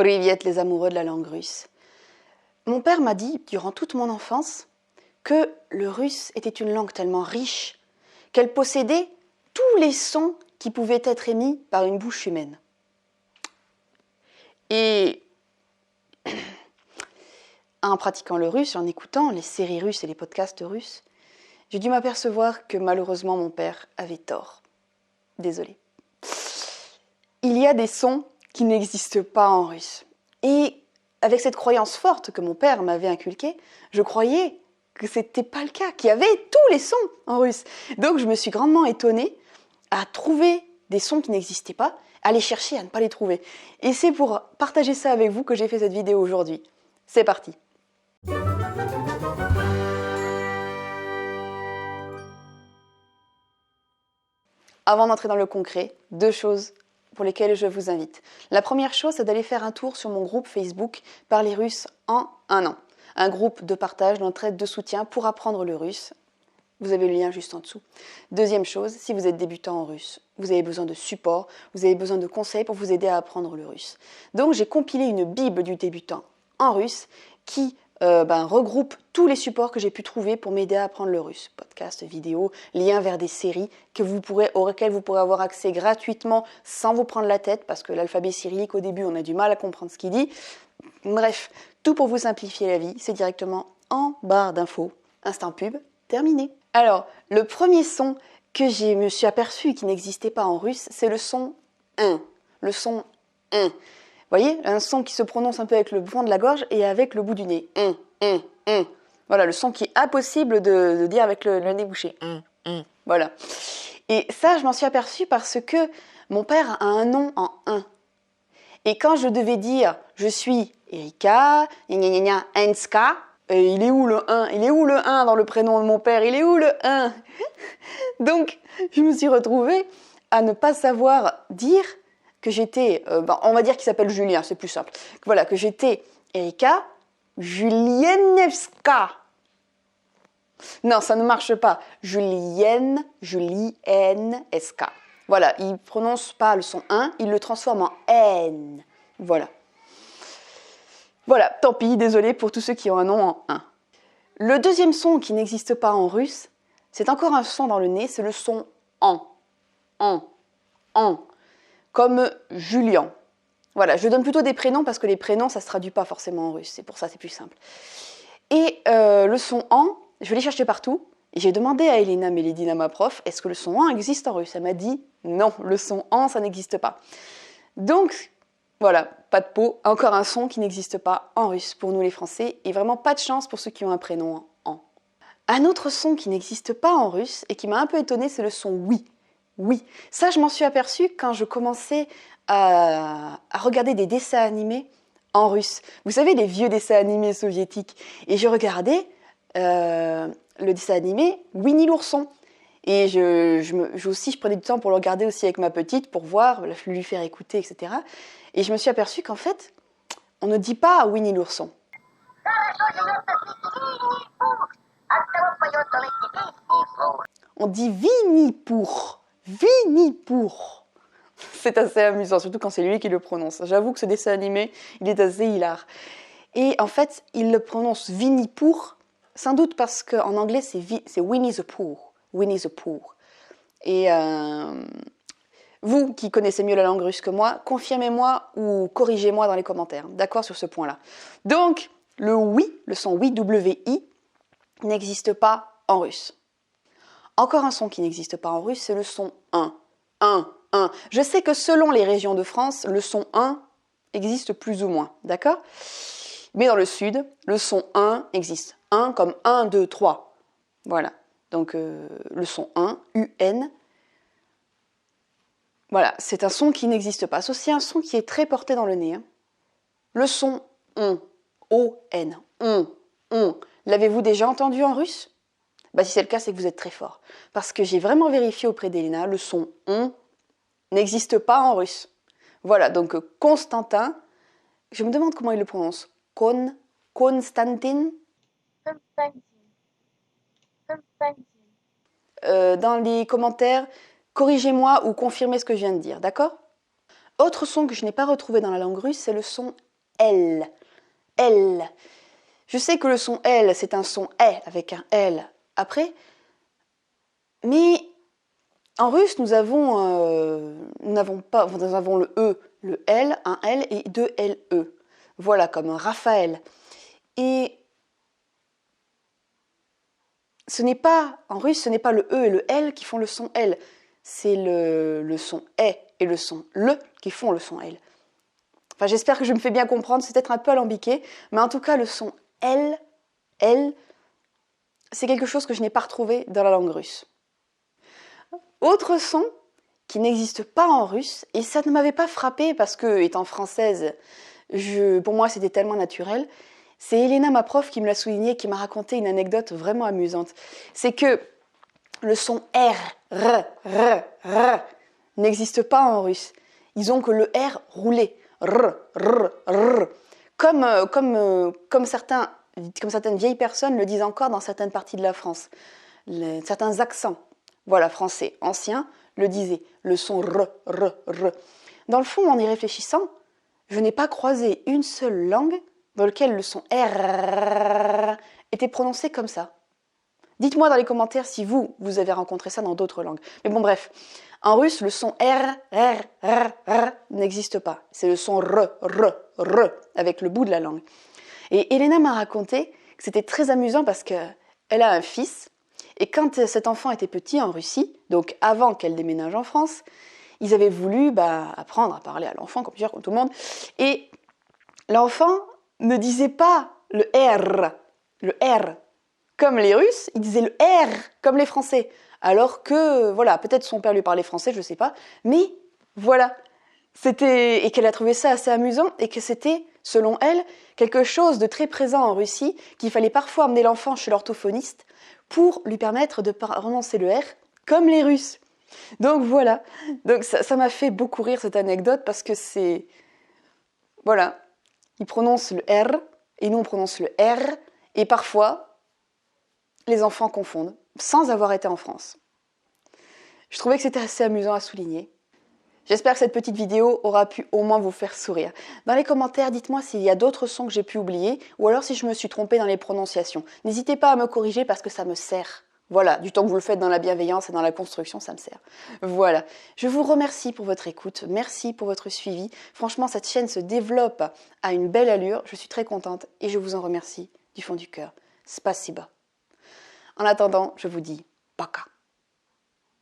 Privet les amoureux de la langue russe. Mon père m'a dit, durant toute mon enfance, que le russe était une langue tellement riche qu'elle possédait tous les sons qui pouvaient être émis par une bouche humaine. Et en pratiquant le russe, en écoutant les séries russes et les podcasts russes, j'ai dû m'apercevoir que malheureusement mon père avait tort. Désolée. Il y a des sons qui n'existent pas en russe. Et avec cette croyance forte que mon père m'avait inculquée, je croyais que c'était pas le cas, qu'il y avait tous les sons en russe. Donc je me suis grandement étonnée à trouver des sons qui n'existaient pas, à les chercher, à ne pas les trouver. Et c'est pour partager ça avec vous que j'ai fait cette vidéo aujourd'hui. C'est parti. Avant d'entrer dans le concret, 2 choses pour lesquelles je vous invite. La première chose, c'est d'aller faire un tour sur mon groupe Facebook Parler russe en 1 an. Un groupe de partage, d'entraide, de soutien pour apprendre le russe. Vous avez le lien juste en dessous. Deuxième chose, si vous êtes débutant en russe, vous avez besoin de support, vous avez besoin de conseils pour vous aider à apprendre le russe. Donc j'ai compilé une bible du débutant en russe qui regroupe tous les supports que j'ai pu trouver pour m'aider à apprendre le russe. Podcasts, vidéos, liens vers des séries auxquelles vous pourrez avoir accès gratuitement sans vous prendre la tête, parce que l'alphabet cyrillique, au début, on a du mal à comprendre ce qu'il dit. Bref, tout pour vous simplifier la vie, c'est directement en barre d'infos. Instant pub, terminé. Alors, le premier son que je me suis aperçu qui n'existait pas en russe, c'est le son « un ». Le son « un ». Vous voyez, un son qui se prononce un peu avec le fond de la gorge et avec le bout du nez. Voilà, le son qui est impossible de dire avec le nez bouché. Voilà. Et ça, je m'en suis aperçue parce que mon père a un nom en un. Et quand je devais dire « je suis Erika, Enska », il est où le 1 ? Il est où le 1 dans le prénom de mon père ? Il est où le 1 ? Donc, je me suis retrouvée à ne pas savoir dire que j'étais, on va dire qu'il s'appelle Julien, c'est plus simple. Voilà, que j'étais Erika Julienevska. Non, ça ne marche pas. Julieneska. Voilà, il ne prononce pas le son 1, il le transforme en N. Voilà. Voilà, tant pis, désolé pour tous ceux qui ont un nom en 1. Le deuxième son qui n'existe pas en russe, c'est encore un son dans le nez, c'est le son en. Comme Julien. Voilà, je donne plutôt des prénoms parce que les prénoms, ça ne se traduit pas forcément en russe. C'est pour ça, c'est plus simple. Et le son en, je vais les chercher partout. Et j'ai demandé à Elena Meledina, ma prof, est-ce que le son en existe en russe ? Elle m'a dit non, le son en, ça n'existe pas. Donc, voilà, pas de peau, encore un son qui n'existe pas en russe pour nous les Français. Et vraiment pas de chance pour ceux qui ont un prénom en. Un autre son qui n'existe pas en russe et qui m'a un peu étonnée, c'est le son oui. Oui, ça je m'en suis aperçue quand je commençais à regarder des dessins animés en russe. Vous savez, les vieux dessins animés soviétiques. Et je regardais le dessin animé Winnie l'ourson. Et je prenais du temps pour le regarder aussi avec ma petite, pour voir, lui faire écouter, etc. Et je me suis aperçue qu'en fait, on ne dit pas Winnie l'ourson. On dit Vinipour. Vinipour. C'est assez amusant, surtout quand c'est lui qui le prononce. J'avoue que ce dessin animé, il est assez hilar. Et en fait, il le prononce Vinipour, sans doute parce qu'en anglais, c'est Winnie the Pooh. Winnie the Pooh. Et vous, qui connaissez mieux la langue russe que moi, confirmez-moi ou corrigez-moi dans les commentaires. D'accord sur ce point-là. Donc, le oui, le son oui, W-I, n'existe pas en russe. Encore un son qui n'existe pas en russe, c'est le son 1. 1. Je sais que selon les régions de France, le son 1 existe plus ou moins, d'accord ? Mais dans le sud, le son 1 existe. 1 comme 1, 2, 3. Voilà. Donc le son 1, UN. Voilà, c'est un son qui n'existe pas. C'est aussi un son qui est très porté dans le nez. Hein. Le son on, O-N, on. L'avez-vous déjà entendu en russe ? Si c'est le cas, c'est que vous êtes très fort. Parce que j'ai vraiment vérifié auprès d'Elena, le son on n'existe pas en russe. Voilà, donc Constantin, je me demande comment il le prononce. Konstantin. Dans les commentaires, corrigez-moi ou confirmez ce que je viens de dire, d'accord ? Autre son que je n'ai pas retrouvé dans la langue russe, c'est le son L. L. Je sais que le son L, c'est un son E avec un L après, mais en russe, nous avons le E, le L, un L et deux LE. Voilà, comme un Raphaël. Et en russe, ce n'est pas le E et le L qui font le son L. C'est le son E et le son LE qui font le son L. Enfin, j'espère que je me fais bien comprendre, c'est peut-être un peu alambiqué, mais en tout cas, le son L, c'est quelque chose que je n'ai pas retrouvé dans la langue russe. Autre son qui n'existe pas en russe, et ça ne m'avait pas frappé parce que, étant française, pour moi c'était tellement naturel, c'est Elena, ma prof, qui me l'a souligné, qui m'a raconté une anecdote vraiment amusante. C'est que le son R n'existe pas en russe. Ils ont que le R roulé. Comme certaines vieilles personnes le disent encore dans certaines parties de la France. Certains accents, voilà, français anciens, le disaient. Le son r. Dans le fond, en y réfléchissant, je n'ai pas croisé une seule langue dans laquelle le son R était prononcé comme ça. Dites-moi dans les commentaires si vous avez rencontré ça dans d'autres langues. Mais bon, bref. En russe, le son R n'existe pas. C'est le son R, avec le bout de la langue. Et Elena m'a raconté que c'était très amusant parce qu'elle a un fils. Et quand cet enfant était petit en Russie, donc avant qu'elle déménage en France, ils avaient voulu apprendre à parler à l'enfant, comme tout le monde. Et l'enfant ne disait pas le R, comme les Russes, il disait le R, comme les Français. Alors que, voilà, peut-être son père lui parlait français, je ne sais pas. Mais, voilà. Et qu'elle a trouvé ça assez amusant et que c'était, selon elle, quelque chose de très présent en Russie, qu'il fallait parfois amener l'enfant chez l'orthophoniste pour lui permettre de prononcer le R comme les Russes. Donc voilà, donc ça m'a fait beaucoup rire cette anecdote parce que c'est... Voilà, ils prononcent le R et nous on prononce le R et parfois les enfants confondent sans avoir été en France. Je trouvais que c'était assez amusant à souligner. J'espère que cette petite vidéo aura pu au moins vous faire sourire. Dans les commentaires, dites-moi s'il y a d'autres sons que j'ai pu oublier ou alors si je me suis trompée dans les prononciations. N'hésitez pas à me corriger parce que ça me sert. Voilà, du temps que vous le faites dans la bienveillance et dans la construction, ça me sert. Voilà, je vous remercie pour votre écoute, merci pour votre suivi. Franchement, cette chaîne se développe à une belle allure, je suis très contente et je vous en remercie du fond du cœur. Spasiba. En attendant, je vous dis Paka.